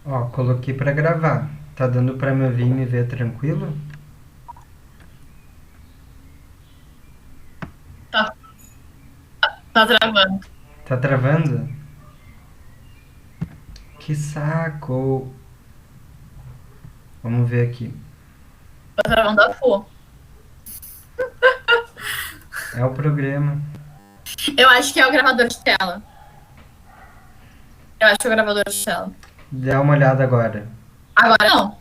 Ó, coloquei pra gravar. Tá dando pra me ouvir e me ver tranquilo? Tá, tá travando. Tá travando? Que saco! Vamos ver aqui. Tá travando a full. É o programa. Eu acho que é o gravador de tela. Eu acho que é o gravador de tela. Dá uma olhada agora. Agora não.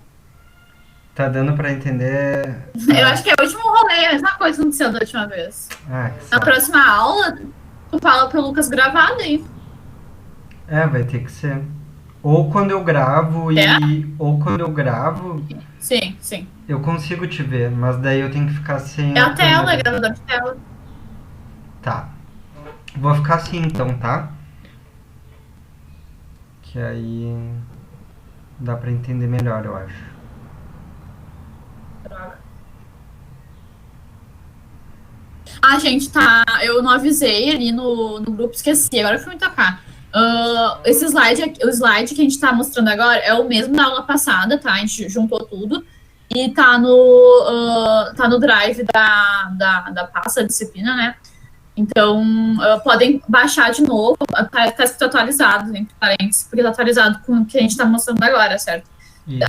Tá dando pra entender? Eu acho que é o último rolê, a mesma coisa que aconteceu da última vez. Ah, que Na saco. próxima aula, tu fala pro Lucas gravar aí. É, vai ter que ser. Ou quando eu gravo É? e. Ou quando eu gravo, Sim, sim. eu consigo te ver, mas daí eu tenho que ficar sem É a a tela, é câmera. gravador de tela. Tá. Vou ficar assim então, tá? Que aí dá pra entender melhor, eu acho. Droga. Ah, gente, tá. Eu não avisei ali no grupo, esqueci. Agora eu fui me tocar. Esse slide, o slide que a gente tá mostrando agora é o mesmo da aula passada, tá? A gente juntou tudo. E tá no drive da pasta da disciplina, né? Então, podem baixar de novo. Tá escrito atualizado, entre parênteses, porque tá atualizado com o que a gente tá mostrando agora, certo?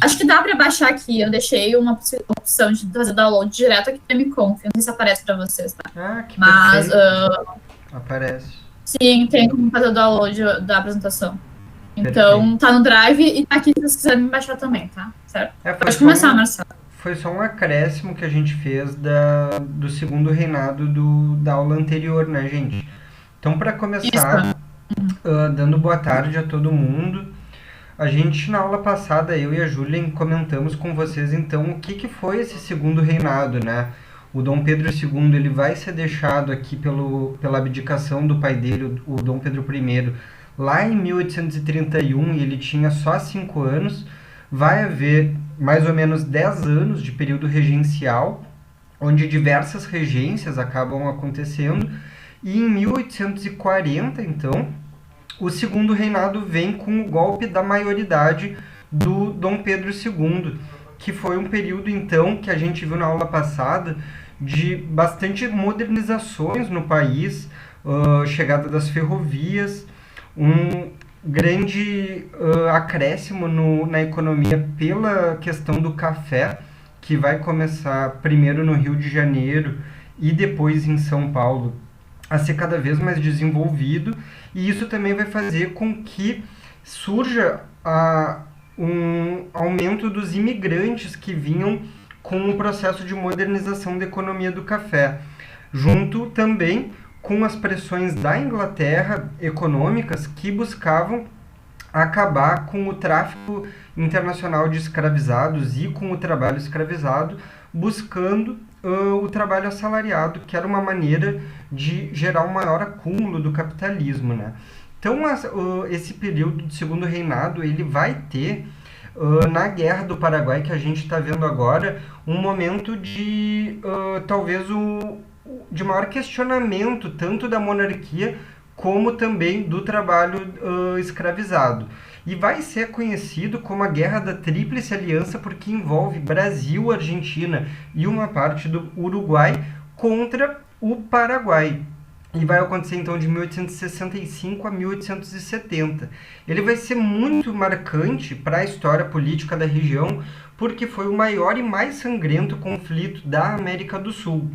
Acho Isso. que dá para baixar aqui. Eu deixei uma opção de fazer download direto aqui do MConf. Não sei se aparece para vocês, tá? Ah, que Mas perfeito. Aparece. sim, tem como fazer o download da apresentação. Então, Perfeito. tá no Drive e tá aqui se vocês quiserem me baixar também, tá? Certo? É, Pode começar, Marcelo. foi só um acréscimo que a gente fez do segundo reinado da aula anterior, né, gente? Então, para Isso. começar, dando boa tarde a todo mundo. A gente, na aula passada, eu e a Júlia comentamos com vocês, então, o que foi esse segundo reinado, né? O Dom Pedro II, ele vai ser deixado aqui pela abdicação do pai dele, o Dom Pedro I, lá em 1831, e ele tinha só 5 anos. Vai haver mais ou menos 10 anos de período regencial, onde diversas regências acabam acontecendo. E em 1840, então, o segundo reinado vem com o golpe da maioridade do Dom Pedro II, que foi um período, então, que a gente viu na aula passada, de bastante modernizações no país, chegada das ferrovias, um grande acréscimo na economia pela questão do café, que vai começar primeiro no Rio de Janeiro e depois em São Paulo a ser cada vez mais desenvolvido, e isso também vai fazer com que surja um aumento dos imigrantes que vinham com o processo de modernização da economia do café, junto também com as pressões da Inglaterra econômicas que buscavam acabar com o tráfico internacional de escravizados e com o trabalho escravizado, buscando o trabalho assalariado, que era uma maneira de gerar um maior acúmulo do capitalismo, né? Então, esse período do segundo reinado, ele vai ter, na Guerra do Paraguai, que a gente está vendo agora, um momento de, talvez, de maior questionamento, tanto da monarquia, como também do trabalho escravizado. E vai ser conhecido como a Guerra da Tríplice Aliança porque envolve Brasil, Argentina e uma parte do Uruguai contra o Paraguai. E vai acontecer então de 1865 a 1870. Ele vai ser muito marcante para a história política da região porque foi o maior e mais sangrento conflito da América do Sul.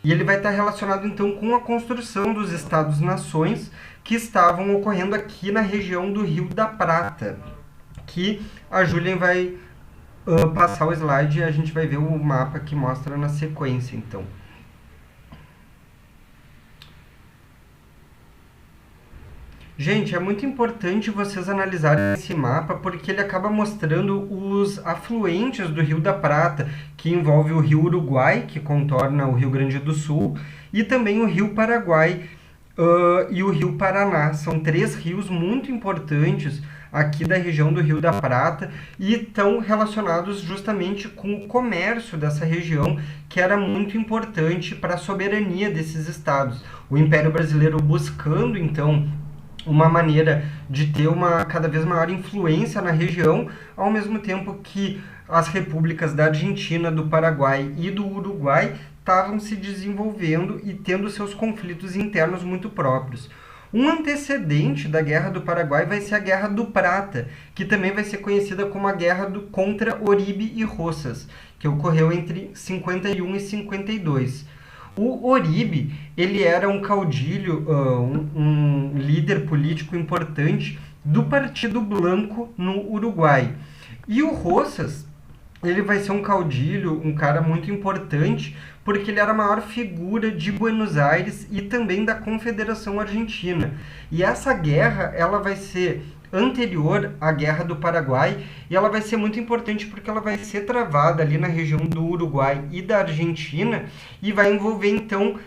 E ele vai estar relacionado então com a construção dos Estados-nações que estavam ocorrendo aqui na região do Rio da Prata, que a Julian vai passar o slide e a gente vai ver o mapa que mostra na sequência, então. Gente, é muito importante vocês analisarem esse mapa porque ele acaba mostrando os afluentes do Rio da Prata, que envolve o Rio Uruguai, que contorna o Rio Grande do Sul, e também o Rio Paraguai e o Rio Paraná. São três rios muito importantes aqui da região do Rio da Prata e estão relacionados justamente com o comércio dessa região, que era muito importante para a soberania desses estados. O Império Brasileiro buscando, então, uma maneira de ter uma cada vez maior influência na região, ao mesmo tempo que as repúblicas da Argentina, do Paraguai e do Uruguai estavam se desenvolvendo e tendo seus conflitos internos muito próprios. Um antecedente da Guerra do Paraguai vai ser a Guerra do Prata, que também vai ser conhecida como a Guerra contra Oribe e Rosas, que ocorreu entre 51 e 52. O Oribe, ele era um caudilho, um líder político importante do Partido Blanco no Uruguai. E o Rosas, ele vai ser um caudilho, um cara muito importante, porque ele era a maior figura de Buenos Aires e também da Confederação Argentina. E essa guerra, ela vai ser anterior à Guerra do Paraguai, e ela vai ser muito importante porque ela vai ser travada ali na região do Uruguai e da Argentina, e vai envolver, então,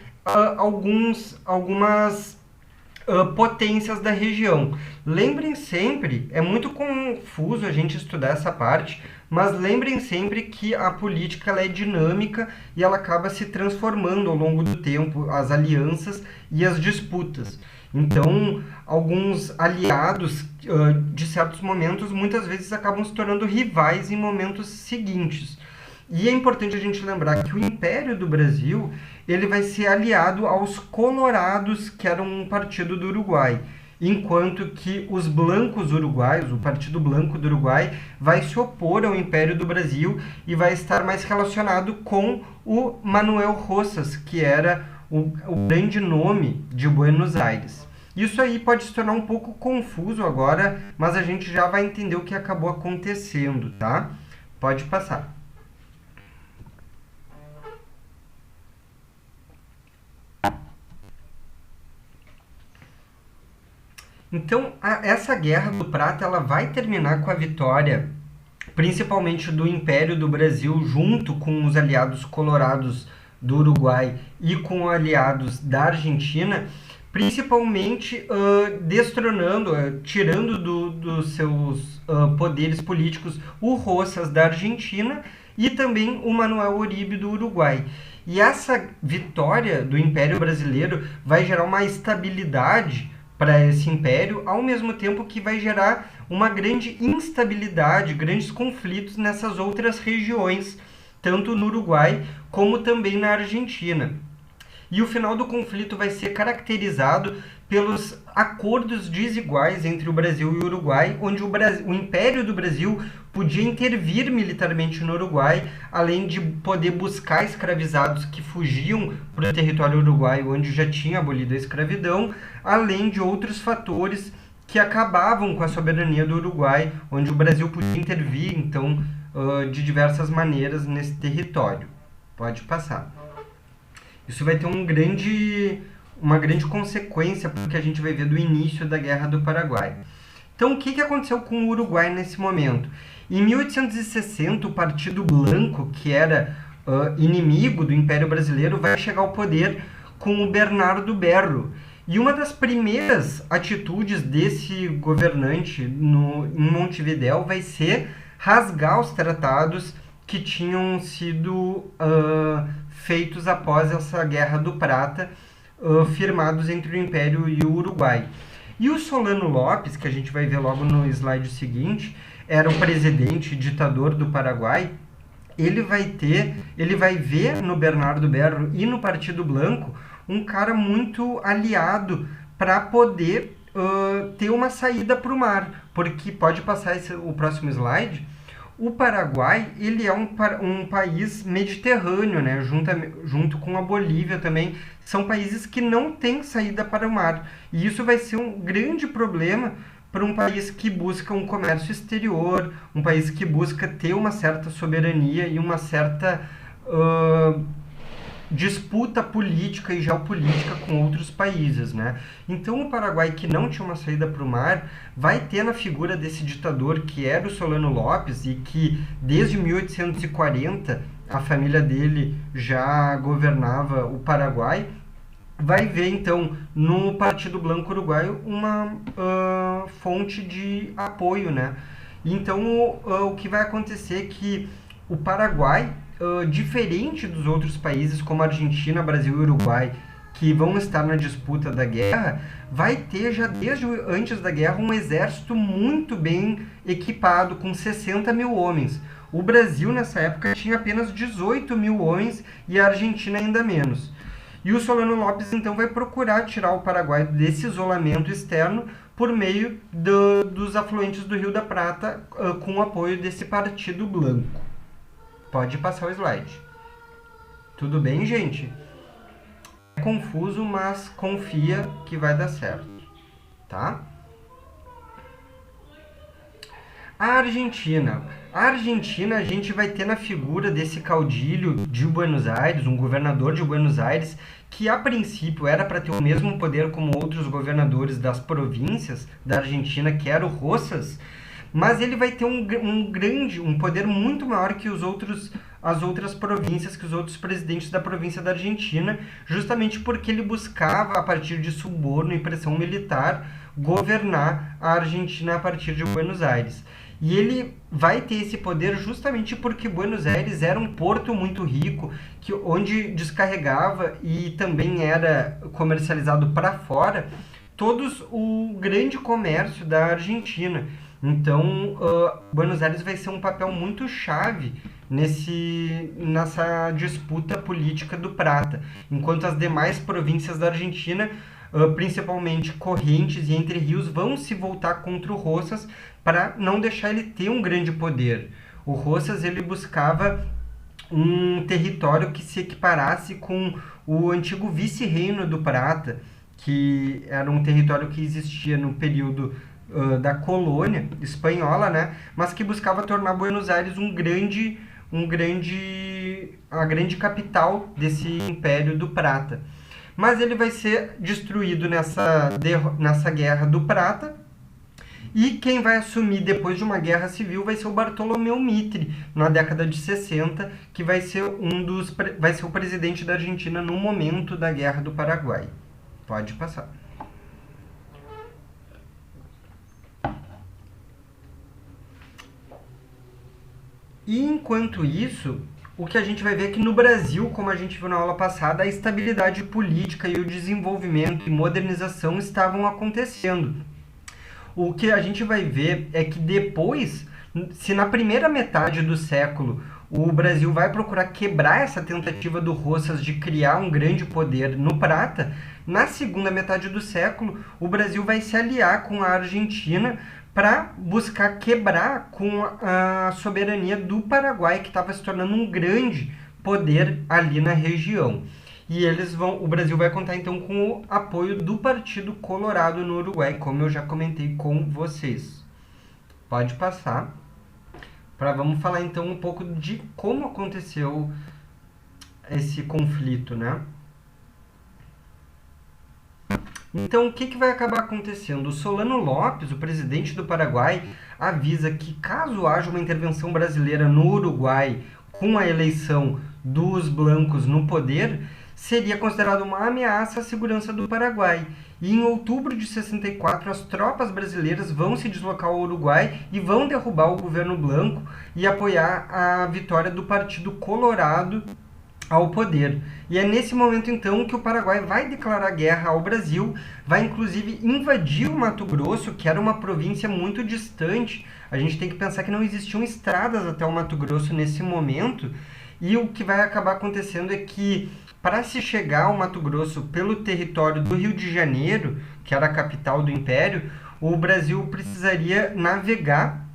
algumas potências da região. Lembrem sempre, é muito confuso a gente estudar essa parte, mas lembrem sempre que a política ela é dinâmica e ela acaba se transformando ao longo do tempo, as alianças e as disputas. Então, alguns aliados, de certos momentos, muitas vezes acabam se tornando rivais em momentos seguintes. E é importante a gente lembrar que o Império do Brasil ele vai ser aliado aos Colorados, que eram um partido do Uruguai, enquanto que os blancos uruguaios, o Partido Blanco do Uruguai, vai se opor ao Império do Brasil e vai estar mais relacionado com o Manuel Rosas, que era o grande nome de Buenos Aires. Isso aí pode se tornar um pouco confuso agora, mas a gente já vai entender o que acabou acontecendo, tá? Pode passar. Então, essa Guerra do Prata ela vai terminar com a vitória, principalmente do Império do Brasil, junto com os aliados colorados do Uruguai e com aliados da Argentina, principalmente destronando, tirando dos seus poderes políticos o Rosas da Argentina e também o Manuel Oribe do Uruguai. E essa vitória do Império Brasileiro vai gerar uma estabilidade para esse império, ao mesmo tempo que vai gerar uma grande instabilidade, grandes conflitos nessas outras regiões, tanto no Uruguai como também na Argentina. E o final do conflito vai ser caracterizado pelos acordos desiguais entre o Brasil e o Uruguai, onde o Império do Brasil podia intervir militarmente no Uruguai, além de poder buscar escravizados que fugiam para o território uruguaio, onde já tinha abolido a escravidão, além de outros fatores que acabavam com a soberania do Uruguai, onde o Brasil podia intervir, então, de diversas maneiras nesse território. Pode passar. Isso vai ter uma grande consequência porque a gente vai ver do início da Guerra do Paraguai. Então, o que aconteceu com o Uruguai nesse momento? Em 1860, o Partido Blanco, que era inimigo do Império Brasileiro, vai chegar ao poder com o Bernardo Berro. E uma das primeiras atitudes desse governante em Montevidéu vai ser rasgar os tratados que tinham sido feitos após essa Guerra do Prata, firmados entre o Império e o Uruguai. E o Solano Lopes, que a gente vai ver logo no slide seguinte, era o presidente ditador do Paraguai. Ele vai ver no Bernardo Berro e no Partido Blanco um cara muito aliado para poder ter uma saída para o mar, porque pode passar o próximo slide. O Paraguai ele é um país mediterrâneo, né? Junto com a Bolívia também, são países que não têm saída para o mar. E isso vai ser um grande problema para um país que busca um comércio exterior, um país que busca ter uma certa soberania e uma certa disputa política e geopolítica com outros países, né? Então o Paraguai, que não tinha uma saída para o mar, vai ter na figura desse ditador que era o Solano Lopes e que desde 1840 a família dele já governava o Paraguai, vai ver então no Partido Blanco Uruguaio uma fonte de apoio, né? Então o que vai acontecer é que o Paraguai, diferente dos outros países como Argentina, Brasil e Uruguai, que vão estar na disputa da guerra, vai ter já desde antes da guerra um exército muito bem equipado, com 60 mil homens. O Brasil nessa época tinha apenas 18 mil homens e a Argentina ainda menos. E o Solano Lopes então vai procurar tirar o Paraguai desse isolamento externo por meio dos afluentes do Rio da Prata, com o apoio desse Partido Blanco. Pode passar o slide. Tudo bem, gente? É confuso, mas confia que vai dar certo, tá? A Argentina. A Argentina, a gente vai ter na figura desse caudilho de Buenos Aires, um governador de Buenos Aires, que a princípio era para ter o mesmo poder como outros governadores das províncias da Argentina, que era o Rosas, mas ele vai ter um poder muito maior que as outras províncias, que os outros presidentes da província da Argentina, justamente porque ele buscava, a partir de suborno e pressão militar, governar a Argentina a partir de Buenos Aires. E ele vai ter esse poder justamente porque Buenos Aires era um porto muito rico, onde descarregava e também era comercializado para fora o grande comércio da Argentina. Então, Buenos Aires vai ser um papel muito chave nessa disputa política do Prata, enquanto as demais províncias da Argentina, principalmente Corrientes e Entre Rios, vão se voltar contra o Rosas para não deixar ele ter um grande poder. O Rosas ele buscava um território que se equiparasse com o antigo vice-reino do Prata, que era um território que existia no período da colônia espanhola, né? Mas que buscava tornar Buenos Aires a grande capital desse Império do Prata. Mas ele vai ser destruído nessa Guerra do Prata, e quem vai assumir depois de uma guerra civil vai ser o Bartolomeu Mitre, na década de 60, que vai ser o presidente da Argentina no momento da Guerra do Paraguai. Pode passar. E enquanto isso, o que a gente vai ver é que no Brasil, como a gente viu na aula passada, a estabilidade política e o desenvolvimento e modernização estavam acontecendo. O que a gente vai ver é que depois, se na primeira metade do século o Brasil vai procurar quebrar essa tentativa do Rosas de criar um grande poder no Prata, na segunda metade do século o Brasil vai se aliar com a Argentina para buscar quebrar com a soberania do Paraguai, que estava se tornando um grande poder ali na região. E o Brasil vai contar então com o apoio do Partido Colorado no Uruguai, como eu já comentei com vocês. Pode passar. Vamos falar então um pouco de como aconteceu esse conflito, né? Então, o que vai acabar acontecendo? O Solano Lopes, o presidente do Paraguai, avisa que caso haja uma intervenção brasileira no Uruguai com a eleição dos blancos no poder, seria considerado uma ameaça à segurança do Paraguai. E em outubro de 64, as tropas brasileiras vão se deslocar ao Uruguai e vão derrubar o governo Blanco e apoiar a vitória do Partido Colorado ao poder. E é nesse momento, então, que o Paraguai vai declarar guerra ao Brasil, vai inclusive invadir o Mato Grosso, que era uma província muito distante. A gente tem que pensar que não existiam estradas até o Mato Grosso nesse momento, e o que vai acabar acontecendo é que, para se chegar ao Mato Grosso pelo território do Rio de Janeiro, que era a capital do Império, o Brasil precisaria navegar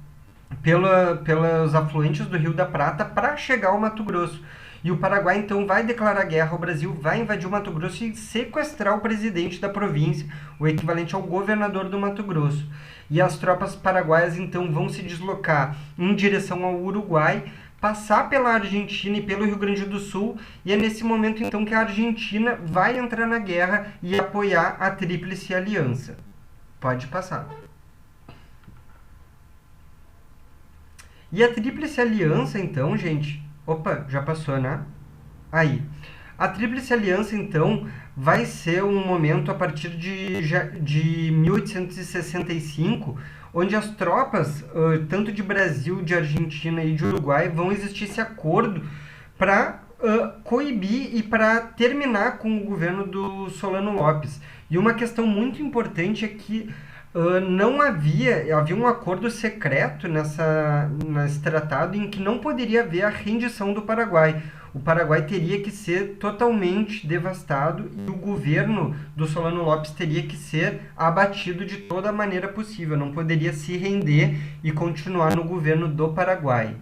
pelos afluentes do Rio da Prata para chegar ao Mato Grosso. E o Paraguai, então, vai declarar guerra ao Brasil, vai invadir o Mato Grosso e sequestrar o presidente da província, o equivalente ao governador do Mato Grosso. E as tropas paraguaias, então, vão se deslocar em direção ao Uruguai, passar pela Argentina e pelo Rio Grande do Sul, e é nesse momento, então, que a Argentina vai entrar na guerra e apoiar a Tríplice Aliança. Pode passar. E a Tríplice Aliança, então, gente... Opa, já passou, né? Aí. A Tríplice Aliança, então, vai ser um momento a partir de 1865, onde as tropas, tanto de Brasil, de Argentina e de Uruguai, vão existir esse acordo para coibir e para terminar com o governo do Solano Lopes. E uma questão muito importante é que não havia um acordo secreto nesse tratado em que não poderia haver a rendição do Paraguai. O Paraguai teria que ser totalmente devastado e o governo do Solano Lopes teria que ser abatido de toda maneira possível. Não poderia se render e continuar no governo do Paraguai.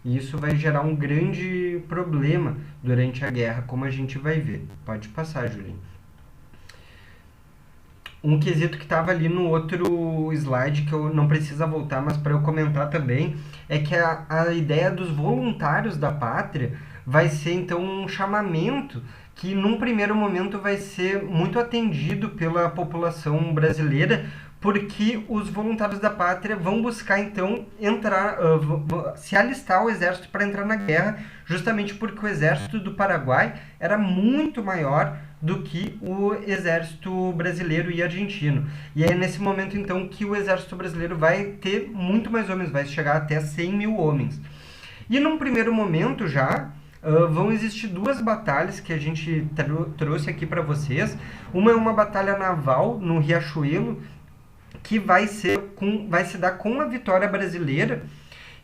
E isso vai gerar um grande problema durante a guerra, como a gente vai ver. Pode passar, Julinho. Um quesito que estava ali no outro slide, que eu não precisa voltar, mas para eu comentar também, é que a ideia dos voluntários da pátria vai ser, então, um chamamento que, num primeiro momento, vai ser muito atendido pela população brasileira, porque os voluntários da pátria vão buscar, então, se alistar ao exército para entrar na guerra, justamente porque o exército do Paraguai era muito maior do que o exército brasileiro e argentino. E é nesse momento, então, que o exército brasileiro vai ter muito mais homens, vai chegar até 100 mil homens. E num primeiro momento já, vão existir duas batalhas que a gente trouxe aqui para vocês. Uma é uma batalha naval no Riachuelo, que vai se dar com a vitória brasileira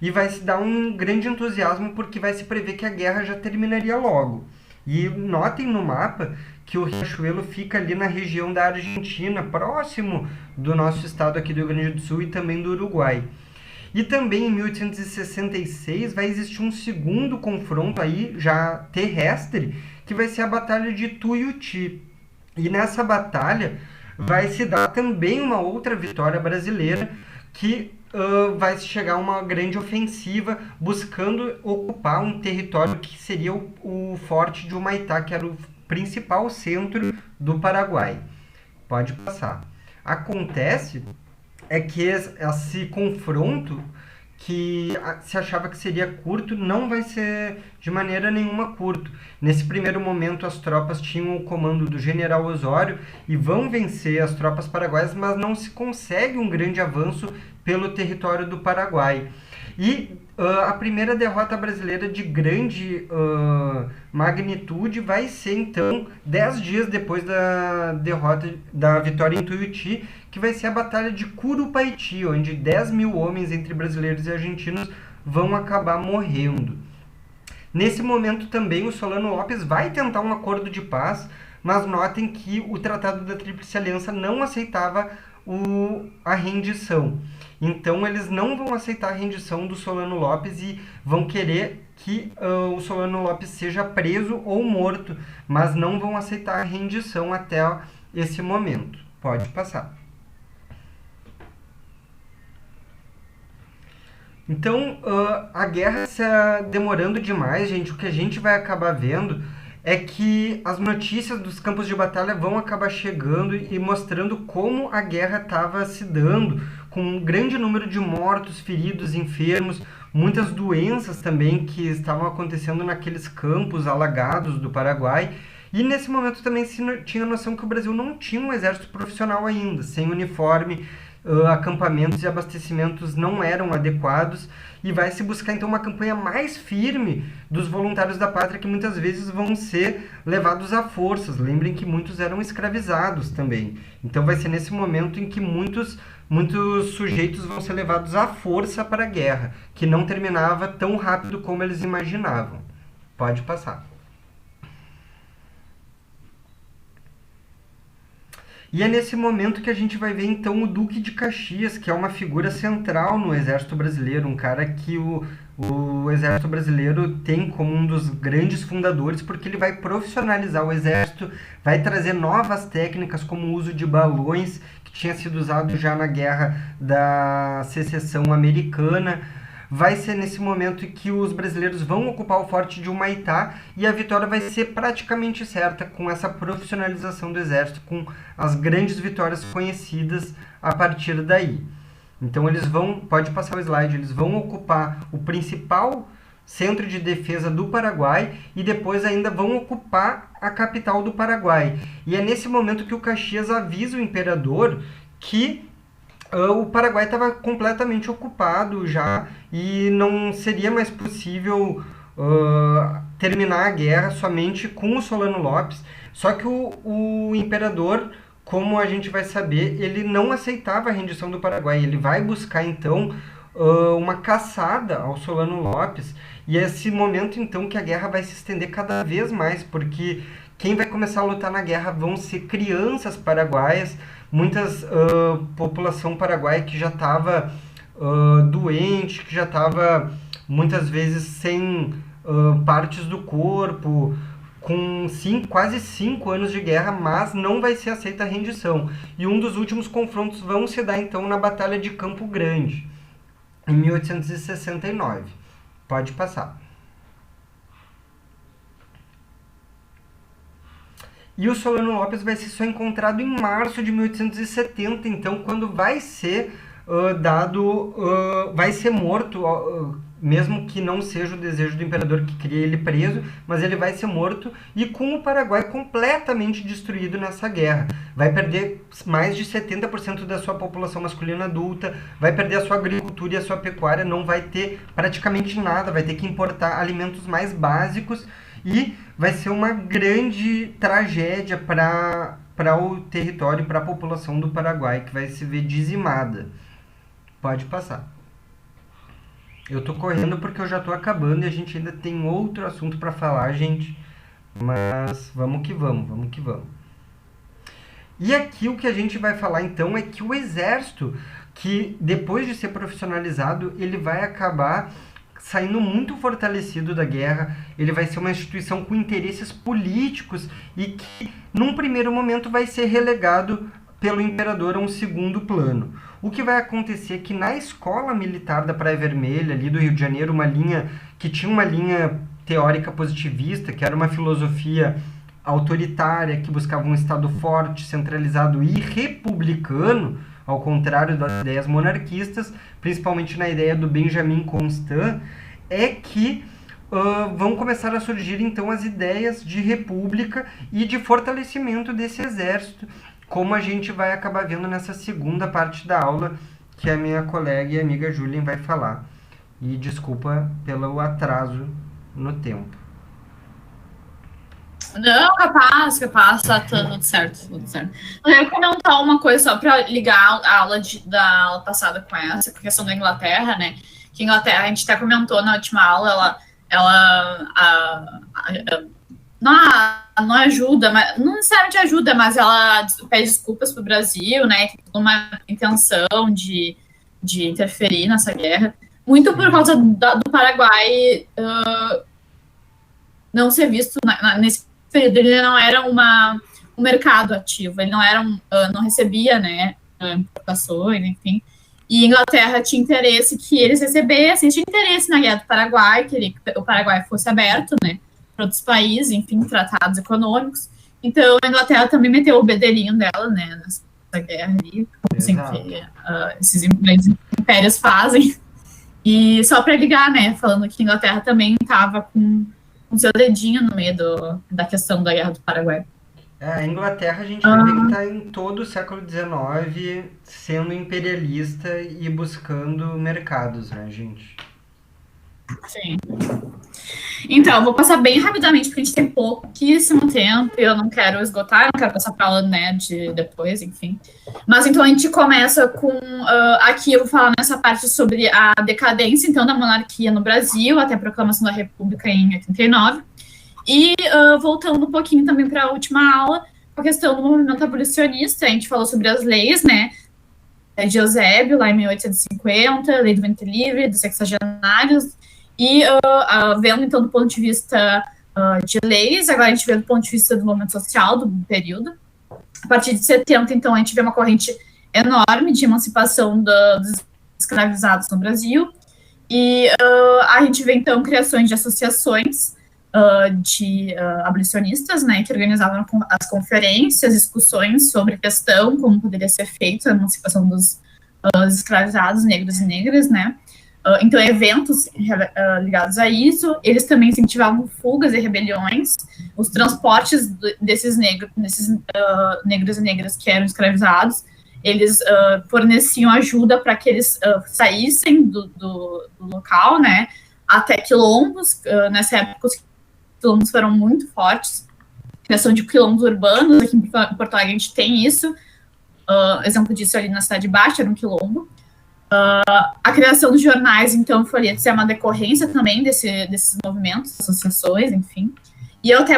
e vai se dar um grande entusiasmo porque vai se prever que a guerra já terminaria logo. E notem no mapa que o Riachuelo fica ali na região da Argentina, próximo do nosso estado aqui do Rio Grande do Sul e também do Uruguai. E também em 1866 vai existir um segundo confronto aí, já terrestre, que vai ser a Batalha de Tuiuti. E nessa batalha vai se dar também uma outra vitória brasileira, que vai chegar uma grande ofensiva buscando ocupar um território que seria o Forte de Humaitá, que era o principal centro do Paraguai. Pode passar. Acontece que esse confronto, que se achava que seria curto, não vai ser de maneira nenhuma curto. Nesse primeiro momento, as tropas tinham o comando do general Osório e vão vencer as tropas paraguaias, mas não se consegue um grande avanço pelo território do Paraguai. E a primeira derrota brasileira de grande magnitude vai ser, então, 10 dias depois da vitória em Tuiuti, que vai ser a Batalha de Curupaiti, onde 10 mil homens entre brasileiros e argentinos vão acabar morrendo. Nesse momento também o Solano Lopes vai tentar um acordo de paz, mas notem que o Tratado da Tríplice Aliança não aceitava a rendição. Então eles não vão aceitar a rendição do Solano Lopes e vão querer que o Solano Lopes seja preso ou morto, mas não vão aceitar a rendição até esse momento. Pode passar. Então, a guerra se demorando demais, gente, o que a gente vai acabar vendo é que as notícias dos campos de batalha vão acabar chegando e mostrando como a guerra estava se dando, com um grande número de mortos, feridos, enfermos, muitas doenças também que estavam acontecendo naqueles campos alagados do Paraguai. E nesse momento também se tinha a noção que o Brasil não tinha um exército profissional ainda, sem uniforme, acampamentos e abastecimentos não eram adequados, e vai se buscar então uma campanha mais firme dos voluntários da pátria, que muitas vezes vão ser levados a forças. Lembrem que muitos eram escravizados também. Então vai ser nesse momento em que muitos sujeitos vão ser levados à força para a guerra, que não terminava tão rápido como eles imaginavam. Pode passar. E é nesse momento que a gente vai ver, então, o Duque de Caxias, que é uma figura central no Exército Brasileiro, um cara que o Exército Brasileiro tem como um dos grandes fundadores, porque ele vai profissionalizar o Exército, vai trazer novas técnicas, como o uso de balões, que tinha sido usado já na Guerra da Secessão Americana. Vai ser nesse momento que os brasileiros vão ocupar o Forte de Humaitá e a vitória vai ser praticamente certa com essa profissionalização do exército, com as grandes vitórias conhecidas a partir daí. Então eles vão, pode passar o slide, eles vão ocupar o principal centro de defesa do Paraguai e depois ainda vão ocupar a capital do Paraguai. E é nesse momento que o Caxias avisa o imperador que o Paraguai estava completamente ocupado já e não seria mais possível terminar a guerra somente com o Solano Lopes, só que o imperador, como a gente vai saber, ele não aceitava a rendição do Paraguai, ele vai buscar então uma caçada ao Solano Lopes, e é esse momento então que a guerra vai se estender cada vez mais, porque quem vai começar a lutar na guerra vão ser crianças paraguaias, muitas população paraguaia que já estava doente, que já estava muitas vezes sem partes do corpo, com quase 5 anos de guerra, mas não vai ser aceita a rendição. E um dos últimos confrontos vão se dar então na Batalha de Campo Grande, em 1869. Pode passar. E o Solano Lopes vai ser só encontrado em março de 1870, então quando vai ser vai ser morto, mesmo que não seja o desejo do imperador que queria ele preso, mas ele vai ser morto e com o Paraguai completamente destruído nessa guerra. Vai perder mais de 70% da sua população masculina adulta, vai perder a sua agricultura e a sua pecuária, não vai ter praticamente nada, vai ter que importar alimentos mais básicos e vai ser uma grande tragédia para o território, para a população do Paraguai, que vai se ver dizimada. Pode passar. Eu tô correndo porque eu já tô acabando e a gente ainda tem outro assunto para falar, gente. Mas vamos que vamos, vamos que vamos. E aqui o que a gente vai falar então é que o exército, que depois de ser profissionalizado, ele vai acabar saindo muito fortalecido da guerra, ele vai ser uma instituição com interesses políticos e que, num primeiro momento, vai ser relegado pelo imperador a um segundo plano. O que vai acontecer é que na escola militar da Praia Vermelha, ali do Rio de Janeiro, uma linha que tinha uma linha teórica positivista, que era uma filosofia autoritária, que buscava um Estado forte, centralizado e republicano, ao contrário das ideias monarquistas, principalmente na ideia do Benjamin Constant, é que vão começar a surgir então as ideias de república e de fortalecimento desse exército, como a gente vai acabar vendo nessa segunda parte da aula, que a minha colega e amiga Julien vai falar. E desculpa pelo atraso no tempo. Não, capaz, tá tudo certo, tudo certo. Eu ia comentar uma coisa só para ligar a aula da aula passada com essa, com a questão da Inglaterra, né? Que a Inglaterra, a gente até comentou na última aula, não ajuda, mas não necessariamente ajuda, mas ela pede desculpas pro Brasil, né? Tem toda uma intenção de interferir nessa guerra, muito por causa do Paraguai não ser visto nesse período. Ele não era um mercado ativo, ele não recebia, né, importações, enfim. E a Inglaterra tinha interesse que eles recebessem, tinha interesse na guerra do Paraguai, queria que o Paraguai fosse aberto, né, para outros países, enfim, tratados econômicos. Então, a Inglaterra também meteu o bedelhinho dela, né, nessa guerra ali, assim, que esses impérios fazem. E só para ligar, né, falando que a Inglaterra também estava com o seu dedinho no meio da questão da Guerra do Paraguai. A Inglaterra, a gente vai ver que está em todo o século XIX sendo imperialista e buscando mercados, né, gente? Sim. Então, eu vou passar bem rapidamente, porque a gente tem pouquíssimo tempo e eu não quero esgotar, eu não quero passar para aula, né, de depois, enfim. Mas, então, a gente começa com... aqui eu vou falar nessa parte sobre a decadência, então, da monarquia no Brasil, até a proclamação da República em 89. E voltando um pouquinho também para a última aula, a questão do movimento abolicionista, a gente falou sobre as leis, né, de Eusébio, lá em 1850, lei do ventre livre, dos sexagenários, e vendo, então, do ponto de vista de leis, agora a gente vê do ponto de vista do movimento social do período. A partir de 70, então, a gente vê uma corrente enorme de emancipação dos escravizados no Brasil, e a gente vê, então, criações de associações de abolicionistas, né, que organizavam as conferências, discussões sobre a questão, como poderia ser feita a emancipação dos escravizados negros e negras, né. Então, eventos ligados a isso, eles também incentivavam fugas e rebeliões, os transportes desses negros e negras que eram escravizados, eles forneciam ajuda para que eles saíssem do local, né, até quilombos, nessa época os quilombos foram muito fortes, criação de quilombos urbanos, aqui em Porto Alegre a gente tem isso, exemplo disso ali na Cidade Baixa, era um quilombo. A criação dos jornais, então, folhetos é uma decorrência também desses movimentos, associações, enfim. E eu até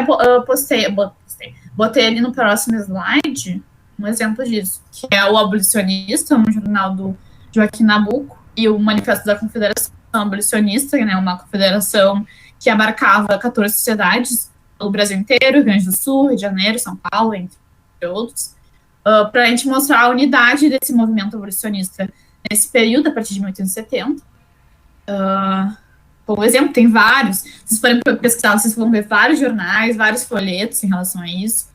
botei ali no próximo slide um exemplo disso, que é o Abolicionista, um jornal do Joaquim Nabuco, e o Manifesto da Confederação Abolicionista, né, uma confederação que abarcava 14 cidades pelo Brasil inteiro, Rio Grande do Sul, Rio de Janeiro, São Paulo, entre outros, para a gente mostrar a unidade desse movimento abolicionista nesse período, a partir de 1870. Por exemplo, tem vários, se vocês forem pesquisar, vocês vão ver vários jornais, vários folhetos em relação a isso.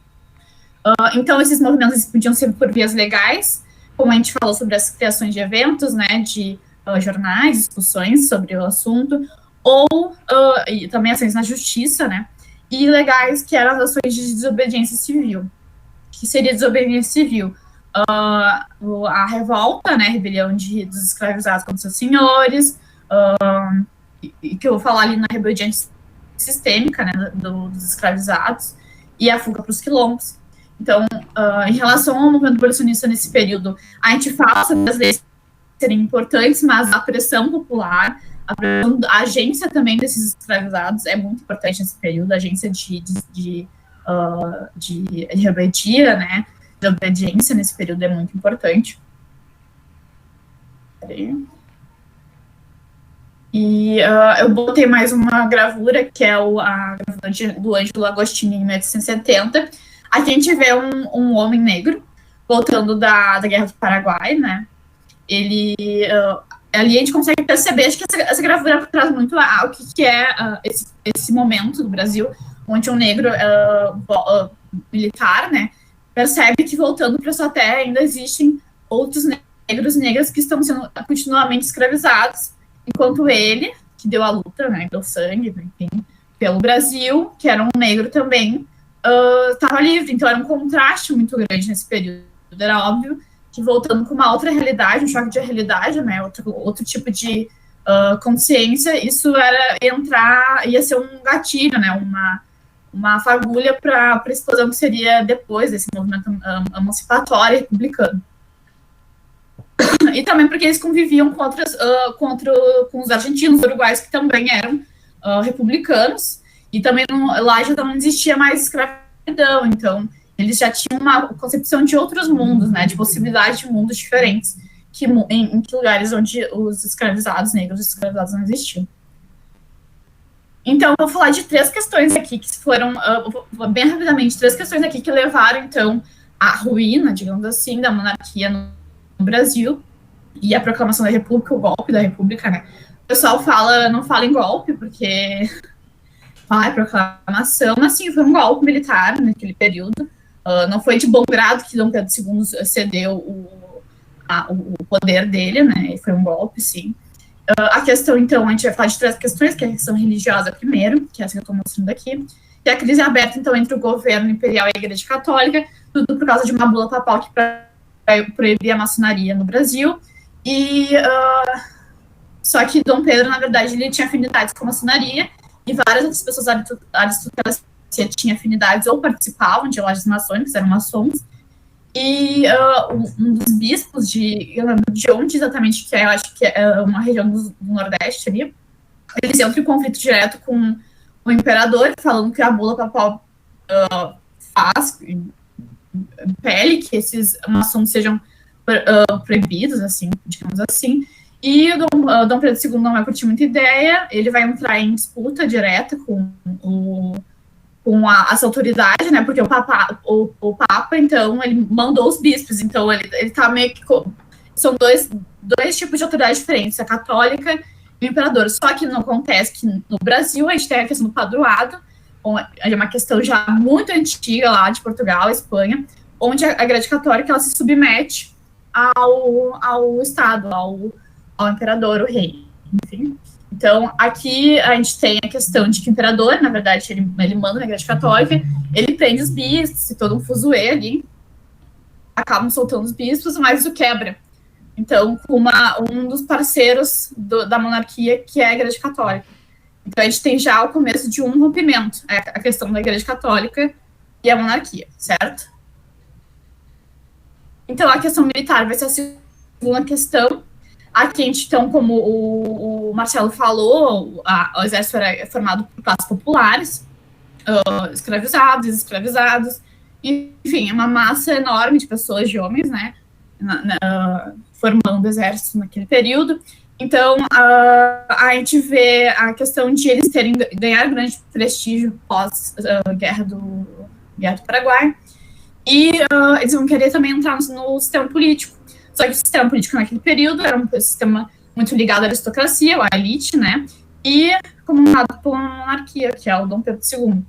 Então, esses movimentos podiam ser por vias legais, como a gente falou sobre as criações de eventos, né, de jornais, discussões sobre o assunto, ou e também ações na justiça, né, e ilegais, que eram as ações de desobediência civil. O que seria desobediência civil? A revolta, né, rebelião dos escravizados contra seus senhores, e que eu vou falar ali na rebelião sistêmica, né, dos escravizados, e a fuga para os quilombos. Então, em relação ao movimento abolicionista nesse período, a gente fala sobre as leis serem importantes, mas a pressão popular, a agência também desses escravizados é muito importante nesse período, a agência de rebeldia, né, de obediência nesse período é muito importante. E eu botei mais uma gravura, que é a gravura do Ângelo Agostini, em 1870. Aqui a gente vê um homem negro voltando da Guerra do Paraguai, né? Ali a gente consegue perceber, acho que essa gravura traz muito o que é esse momento do Brasil, onde um negro militar, né, percebe que voltando para sua terra ainda existem outros negros e negras que estão sendo continuamente escravizados, enquanto ele, que deu a luta, né, deu sangue, enfim, pelo Brasil, que era um negro também, estava livre. Então era um contraste muito grande nesse período. Era óbvio que voltando com uma outra realidade, um choque de realidade, né, outro tipo de consciência, isso ia ser um gatilho, né, uma fagulha para a explosão que seria depois desse movimento emancipatório republicano. E também porque eles conviviam com os argentinos, uruguaios, que também eram republicanos, e também lá já não existia mais escravidão, então eles já tinham uma concepção de outros mundos, né, de possibilidade de mundos diferentes, em lugares onde os escravizados, negros escravizados não existiam. Então, eu vou falar de 3 questões aqui, que foram, bem rapidamente, 3 questões aqui que levaram, então, à ruína, digamos assim, da monarquia no Brasil, e a proclamação da República, o golpe da República, né? O pessoal não fala em golpe, porque é proclamação, mas sim, foi um golpe militar naquele período. Não foi de bom grado que Dom Pedro II cedeu o poder dele, né? Foi um golpe, sim. A questão, então, a gente vai falar de 3 questões, que é a questão religiosa primeiro, que é essa que eu estou mostrando aqui, e a crise aberta, então, entre o governo imperial e a Igreja Católica, tudo por causa de uma bula papal que proibir a maçonaria no Brasil, só que Dom Pedro, na verdade, ele tinha afinidades com a maçonaria, e várias outras pessoas aristocratas tinham afinidades ou participavam de lojas maçônicas, eram maçons, e um dos bispos eu lembro de onde exatamente que é, eu acho que é uma região do Nordeste ali, eles entram em conflito direto com o imperador, falando que a bula papal impele que esses maçons sejam proibidos, assim, digamos assim, e o Dom Pedro II não vai curtir muita ideia, ele vai entrar em disputa direta com as autoridades, né, porque o Papa, então, ele mandou os bispos, então ele tá meio que... São dois tipos de autoridade diferentes, a católica e o imperador, só que não acontece que no Brasil a gente tem a questão do padroado, é uma questão já muito antiga lá de Portugal, Espanha, onde a Igreja Católica ela se submete ao Estado, ao imperador, o rei, enfim. Então, aqui a gente tem a questão de que o imperador, na verdade, ele manda na Igreja Católica, ele prende os bispos, e todo um fuzuê ali, acabam soltando os bispos, mas o quebra. Então, com um dos parceiros da monarquia, que é a Igreja Católica. Então, a gente tem já o começo de um rompimento, a questão da Igreja Católica e a monarquia, certo? Então, a questão militar vai ser a segunda questão. Aqui, a gente, então, como o Marcelo falou, o exército era formado por classes populares, escravizados, enfim, uma massa enorme de pessoas, de homens, né, formando o exército naquele período. Então, a gente vê a questão de eles ganhar grande prestígio pós-guerra do Paraguai, e eles vão querer também entrar no sistema político. Só que o sistema político naquele período era um sistema muito ligado à aristocracia, à elite, né, e comandado por uma monarquia, que é o Dom Pedro II.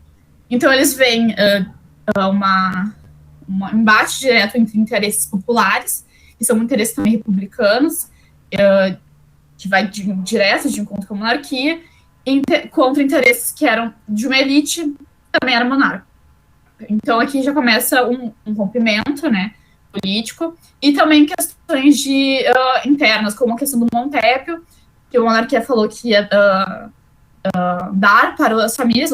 Então, eles veem um embate direto entre interesses populares, que são interesses também republicanos, que vai direto de encontro com a monarquia, contra interesses que eram de uma elite, que também era monarca. Então, aqui já começa um rompimento, né, político, e também questões internas, como a questão do Montépio, que a monarquia falou que ia dar para as famílias,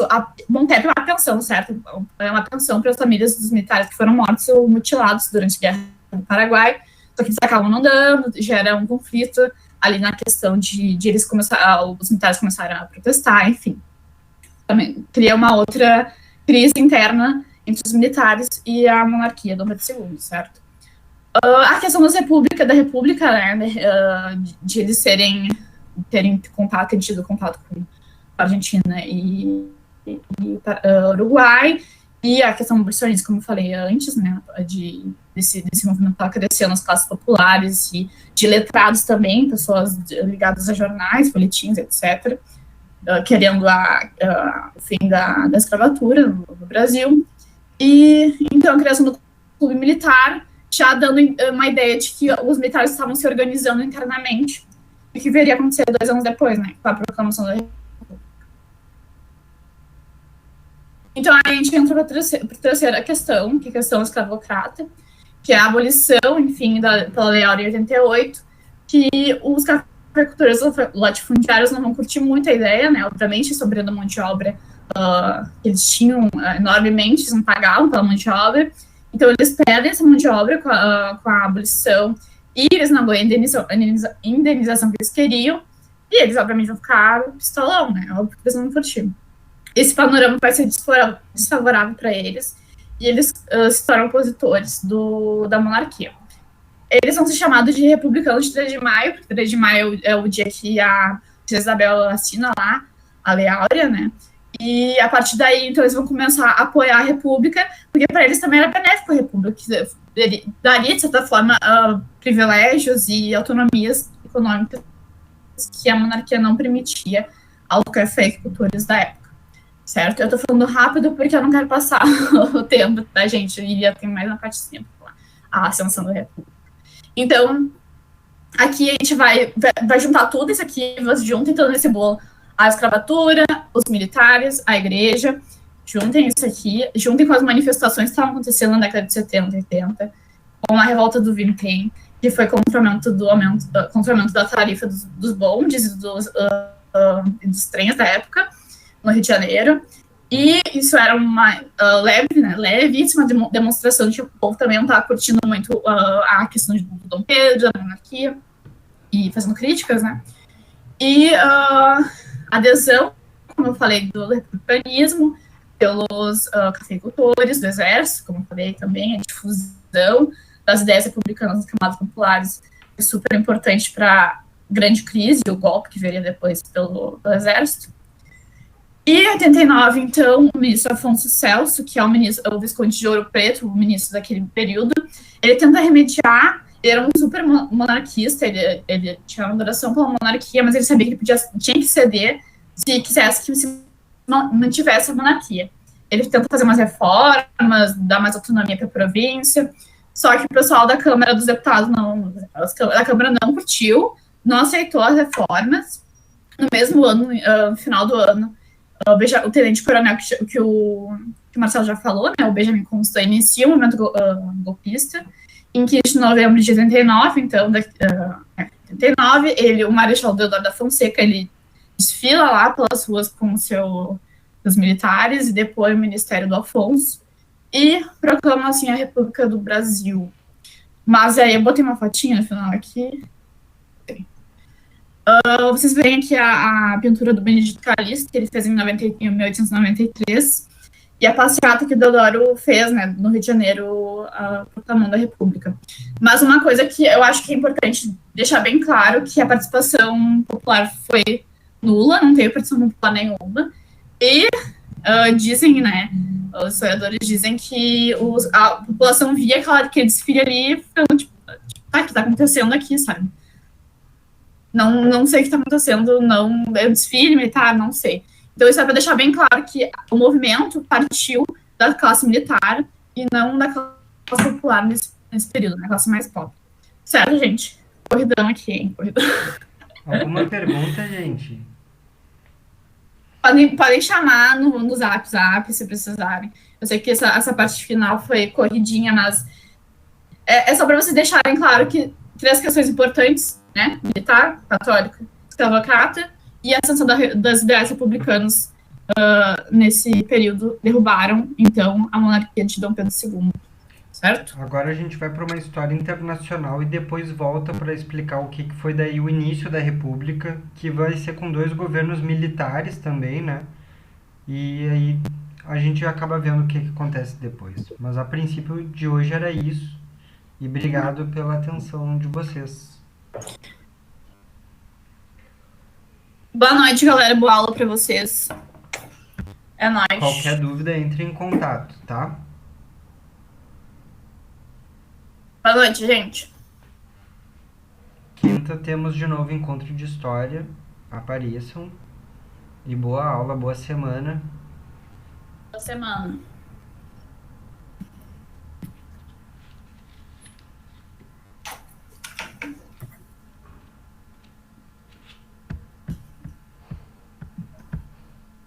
Montépio é uma pensão, certo? É uma pensão para as famílias dos militares que foram mortos ou mutilados durante a Guerra do Paraguai, só que eles acabam não dando, gera um conflito ali na questão de eles os militares começaram a protestar, enfim. Também cria uma outra crise interna entre os militares e a monarquia do Dom Pedro II, certo? A questão da República, né, de eles terem tido contato com a Argentina e Uruguai, e a questão do abolicionismo, como eu falei antes, né, desse movimento estar crescendo nas classes populares e de letrados também, pessoas ligadas a jornais, boletins, etc., querendo o fim da escravatura no Brasil. E então a criação do clube militar, já dando uma ideia de que os militares estavam se organizando internamente, e que viria a acontecer 2 anos depois, né, com a proclamação da República. Então, a gente entra para a terceira questão, que é a questão escravocrata, que é a abolição, enfim, pela Lei Áurea 88, que os cafeicultores latifundiários não vão curtir muito a ideia, né, obviamente, sobre a mão de obra que eles tinham enormemente, eles não pagavam pela mão de obra, então eles perdem essa mão de obra com a abolição, e eles não ganham a indenização que eles queriam, e eles, obviamente, vão ficar pistolão, né, óbvio que eles não vão curtir. Esse panorama vai ser desfavorável para eles, e eles se tornam opositores da monarquia. Eles vão ser chamados de republicanos de 3 de maio, porque 3 de maio é o dia que a Princesa Isabel assina lá a Lei Áurea, né? E a partir daí, então, eles vão começar a apoiar a República, porque para eles também era benéfico a República, que daria, de certa forma, privilégios e autonomias econômicas que a monarquia não permitia aos cafeicultores da época. Certo? Eu tô falando rápido porque eu não quero passar o tempo da gente, e tem mais uma parte de tempo lá, a ascensão da República. Então, aqui a gente vai juntar tudo isso aqui, junta então nesse bolo a escravatura, os militares, a igreja, juntem isso aqui, juntem com as manifestações que estavam acontecendo na década de 70, 80, com a revolta do Vintém, que foi contra o aumento da tarifa dos bondes e dos trens da época, no Rio de Janeiro, e isso era uma levíssima demonstração de que o povo também não estava curtindo muito a questão do Dom Pedro, da monarquia, e fazendo críticas, né, e adesão, como eu falei, do republicanismo, pelos cafeicultores, do exército, como eu falei também, a difusão das ideias republicanas nas camadas populares é super importante para a grande crise, o golpe que viria depois pelo exército. E em 89, então, o ministro Afonso Celso, que é o Visconde de Ouro Preto, o ministro daquele período, ele tenta remediar, ele era um super monarquista, ele tinha uma adoração pela monarquia, mas ele sabia que ele tinha que ceder se quisesse que se mantivesse a monarquia. Ele tenta fazer umas reformas, dar mais autonomia para a província, só que o pessoal da Câmara dos Deputados a Câmara não curtiu, não aceitou as reformas. No mesmo ano, no final do ano, o tenente-coronel que o Marcelo já falou, né, o Benjamin Constant, inicia o movimento golpista, em 15 de novembro de 89, então, 89, o Marechal Deodoro da Fonseca, ele desfila lá pelas ruas com os militares e depõe o Ministério do Afonso e proclama assim a República do Brasil. Mas aí eu botei uma fotinha no final aqui. Vocês veem aqui a pintura do Benedito Calixto, que ele fez em 1893, e a passeata que o Deodoro fez, né, no Rio de Janeiro, proclamando a República. Mas uma coisa que eu acho que é importante deixar bem claro, que a participação popular foi nula, não teve participação popular nenhuma, e dizem, né, os historiadores dizem que a população via aquele desfile ali, tipo, o que tá acontecendo aqui, sabe? Não sei o que está acontecendo, não é um desfile militar, não sei. Então, isso é para deixar bem claro que o movimento partiu da classe militar e não da classe popular nesse período, né? Classe mais pobre. Certo, gente? Corridão aqui, hein? Corridão. Alguma pergunta, gente? Podem chamar no zap, se precisarem. Eu sei que essa parte final foi corridinha, mas é só para vocês deixarem claro que 3 questões importantes, né? Militar, católica, escravocrata e a ascensão das ideais republicanas nesse período derrubaram, então, a monarquia de Dom Pedro II, certo? Agora a gente vai para uma história internacional e depois volta para explicar o que foi daí o início da República, que vai ser com 2 governos militares também, né? E aí a gente acaba vendo o que acontece depois. Mas a princípio de hoje era isso. E obrigado pela atenção de vocês. Boa noite, galera. Boa aula para vocês. É nóis. Qualquer dúvida, entre em contato, tá? Boa noite, gente. Quinta temos de novo encontro de história. Apareçam. E boa aula, boa semana. Boa semana.